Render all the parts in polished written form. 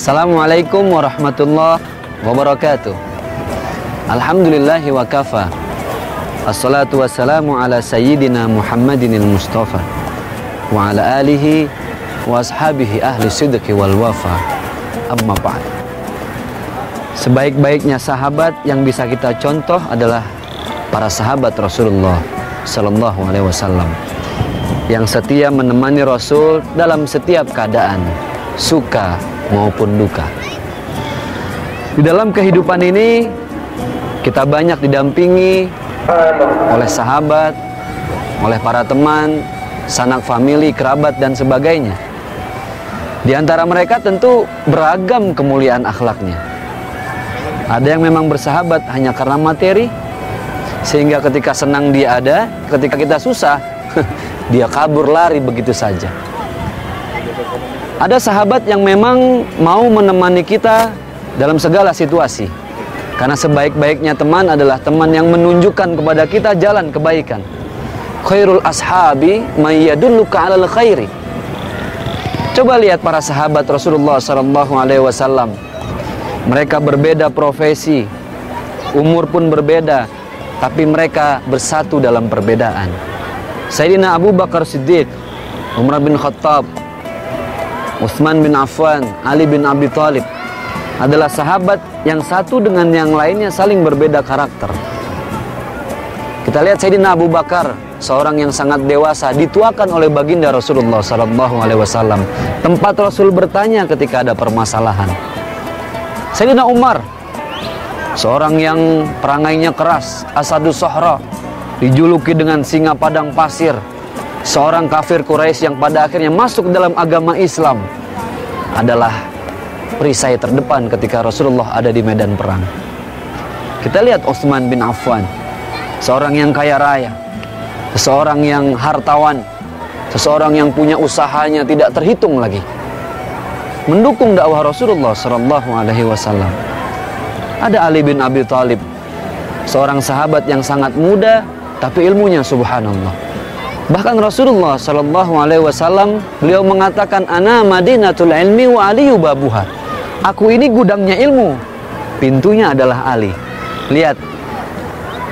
Assalamualaikum warahmatullahi wabarakatuh. Alhamdulillahi wa kafa. Assalatu wassalamu ala sayyidina Muhammadinil Mustafa wa ala alihi wa ashabihi ahli sidqi wal wafa. Amma ba'd. Sebaik-baiknya sahabat yang bisa kita contoh adalah para sahabat Rasulullah sallallahu alaihi wasallam, yang setia menemani Rasul dalam setiap keadaan, suka maupun duka. Di dalam kehidupan ini kita banyak didampingi oleh sahabat, oleh para teman, sanak famili, kerabat, dan sebagainya. Di antara mereka tentu beragam kemuliaan akhlaknya. Ada yang memang bersahabat hanya karena materi, sehingga ketika senang dia ada, ketika kita susah, dia kabur lari begitu saja. Ada sahabat yang memang mau menemani kita dalam segala situasi, karena sebaik-baiknya teman adalah teman yang menunjukkan kepada kita jalan kebaikan. Khairul ashabi may yadulluka 'alal khairi. Coba lihat para sahabat Rasulullah sallallahu alaihi wasallam. Mereka berbeda profesi, umur pun berbeda, tapi mereka bersatu dalam perbedaan. Sayyidina Abu Bakar Siddiq, Umar bin Khattab, Utsman bin Affan, Ali bin Abi Thalib adalah sahabat yang satu dengan yang lainnya saling berbeda karakter. Kita lihat Sayyidina Abu Bakar, seorang yang sangat dewasa, dituakan oleh baginda Rasulullah SAW. Tempat Rasul bertanya ketika ada permasalahan. Sayyidina Umar, seorang yang perangainya keras, Asadus Sohra, dijuluki dengan singa padang pasir, seorang kafir Quraisy yang pada akhirnya masuk dalam agama Islam, adalah perisai terdepan ketika Rasulullah ada di medan perang. Kita lihat Utsman bin Affan, seorang yang kaya raya, seseorang yang hartawan, seseorang yang punya usahanya tidak terhitung lagi, mendukung dakwah Rasulullah sallallahu alaihi wasallam. Ada Ali bin Abi Thalib, seorang sahabat yang sangat muda tapi ilmunya subhanallah. Bahkan Rasulullah sallallahu alaihi wasallam beliau mengatakan, ana madinatul ilmi wa aliyu babuha. Aku ini gudangnya ilmu, pintunya adalah Ali. Lihat,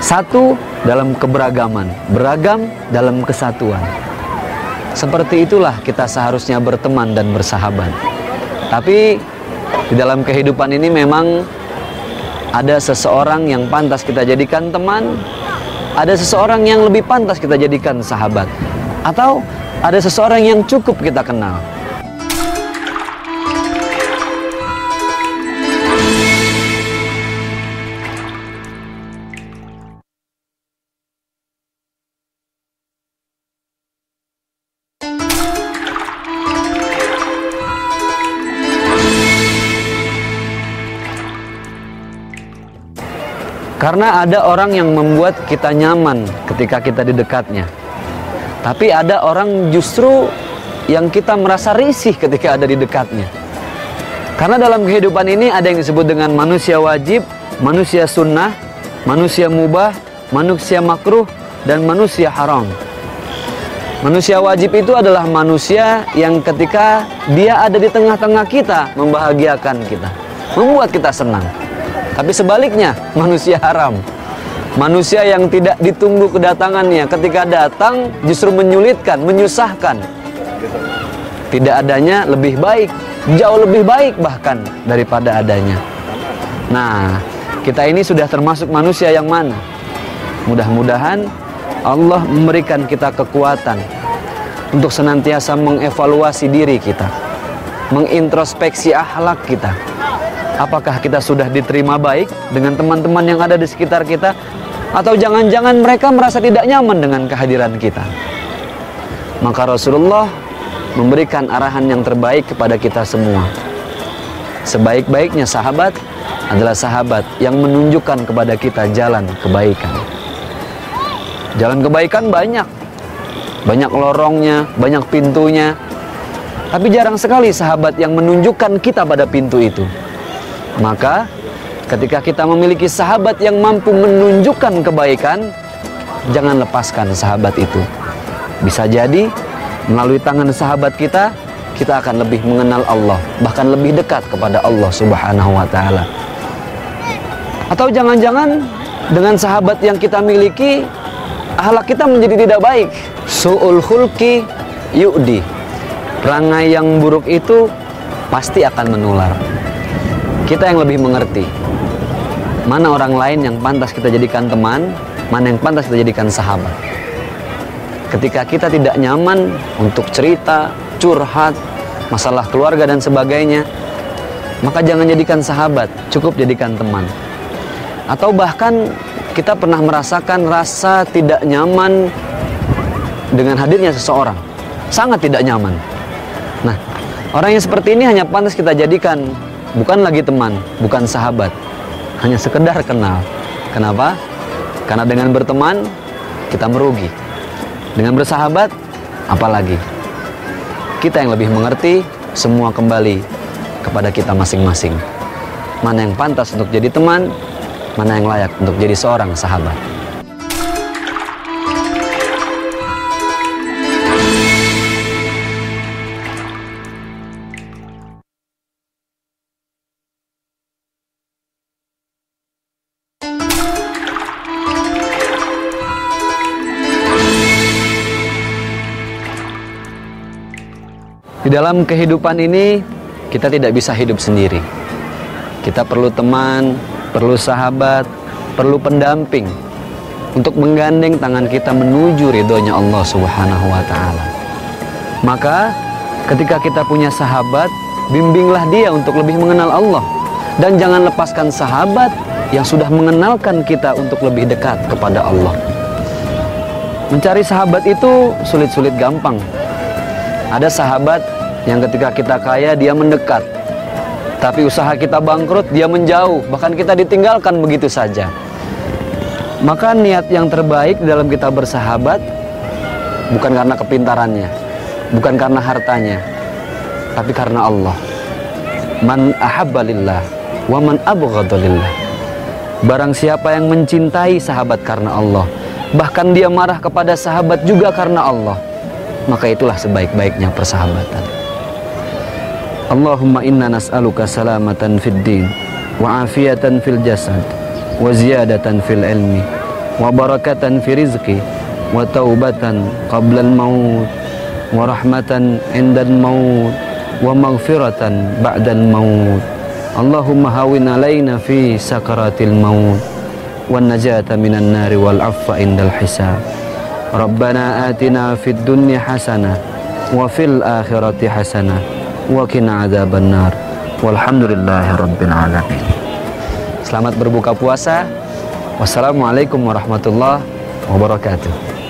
satu dalam keberagaman, beragam dalam kesatuan. Seperti itulah kita seharusnya berteman dan bersahabat. Tapi di dalam kehidupan ini memang ada seseorang yang pantas kita jadikan teman, ada seseorang yang lebih pantas kita jadikan sahabat, atau ada seseorang yang cukup kita kenal. Karena ada orang yang membuat kita nyaman ketika kita di dekatnya. Tapi ada orang justru yang kita merasa risih ketika ada di dekatnya. Karena dalam kehidupan ini ada yang disebut dengan manusia wajib, manusia sunnah, manusia mubah, manusia makruh, dan manusia haram. Manusia wajib itu adalah manusia yang ketika dia ada di tengah-tengah kita, membahagiakan kita, membuat kita senang. Tapi sebaliknya, manusia haram, manusia yang tidak ditunggu kedatangannya, ketika datang justru menyulitkan, menyusahkan. Tidak adanya lebih baik, jauh lebih baik bahkan daripada adanya. Nah, kita ini sudah termasuk manusia yang mana? Mudah-mudahan Allah memberikan kita kekuatan untuk senantiasa mengevaluasi diri kita, mengintrospeksi akhlak kita. Apakah kita sudah diterima baik dengan teman-teman yang ada di sekitar kita? Atau jangan-jangan mereka merasa tidak nyaman dengan kehadiran kita? Maka Rasulullah memberikan arahan yang terbaik kepada kita semua. Sebaik-baiknya sahabat adalah sahabat yang menunjukkan kepada kita jalan kebaikan. Jalan kebaikan banyak. Banyak lorongnya, banyak pintunya. Tapi jarang sekali sahabat yang menunjukkan kita pada pintu itu. Maka ketika kita memiliki sahabat yang mampu menunjukkan kebaikan, jangan lepaskan sahabat itu. Bisa jadi melalui tangan sahabat kita kita akan lebih mengenal Allah, bahkan lebih dekat kepada Allah Subhanahu wa ta'ala. Atau jangan-jangan dengan sahabat yang kita miliki, akhlak kita menjadi tidak baik. Su'ul khulqi yu'di. Perangai yang buruk itu pasti akan menular. Kita yang lebih mengerti mana orang lain yang pantas kita jadikan teman, mana yang pantas kita jadikan sahabat. Ketika kita tidak nyaman untuk cerita, curhat, masalah keluarga dan sebagainya, maka jangan jadikan sahabat, cukup jadikan teman. Atau bahkan kita pernah merasakan rasa tidak nyaman dengan hadirnya seseorang, sangat tidak nyaman. Nah, orang yang seperti ini hanya pantas kita jadikan bukan lagi teman, bukan sahabat, hanya sekedar kenal. Kenapa? Karena dengan berteman kita merugi, dengan bersahabat apalagi. Kita yang lebih mengerti, semua kembali kepada kita masing-masing. Mana yang pantas untuk jadi teman, mana yang layak untuk jadi seorang sahabat. Di dalam kehidupan ini, kita tidak bisa hidup sendiri. Kita perlu teman, perlu sahabat, perlu pendamping untuk menggandeng tangan kita menuju ridhonya Allah Subhanahu wa ta'ala. Maka ketika kita punya sahabat, bimbinglah dia untuk lebih mengenal Allah. Dan jangan lepaskan sahabat yang sudah mengenalkan kita untuk lebih dekat kepada Allah. Mencari sahabat itu sulit-sulit gampang. Ada sahabat yang ketika kita kaya dia mendekat, tapi usaha kita bangkrut dia menjauh, bahkan kita ditinggalkan begitu saja. Maka niat yang terbaik dalam kita bersahabat bukan karena kepintarannya, bukan karena hartanya, tapi karena Allah. Man ahabba lillah wa man abghadha lillah. Barang siapa yang mencintai sahabat karena Allah, bahkan dia marah kepada sahabat juga karena Allah, maka itulah sebaik-baiknya persahabatan. Allahumma inna nas'aluka salamatan fid din wa afiyatan fil jasad wa ziyadatan fil ilmi wa barakatan fi rizqi wa taubatan qabla al-maut wa rahmatan inda al-maut wa maghfiratan ba'da al-maut. Allahumma hawin alaina fi sakaratil maut wa najata minan nari wal afwa indal hisab. Rabbana atina fid dunya hasanah wa fil akhirati hasanah wa qina adzaban nar. Walhamdulillahi rabbil alamin. Selamat berbuka puasa. Wassalamualaikum warahmatullahi wabarakatuh.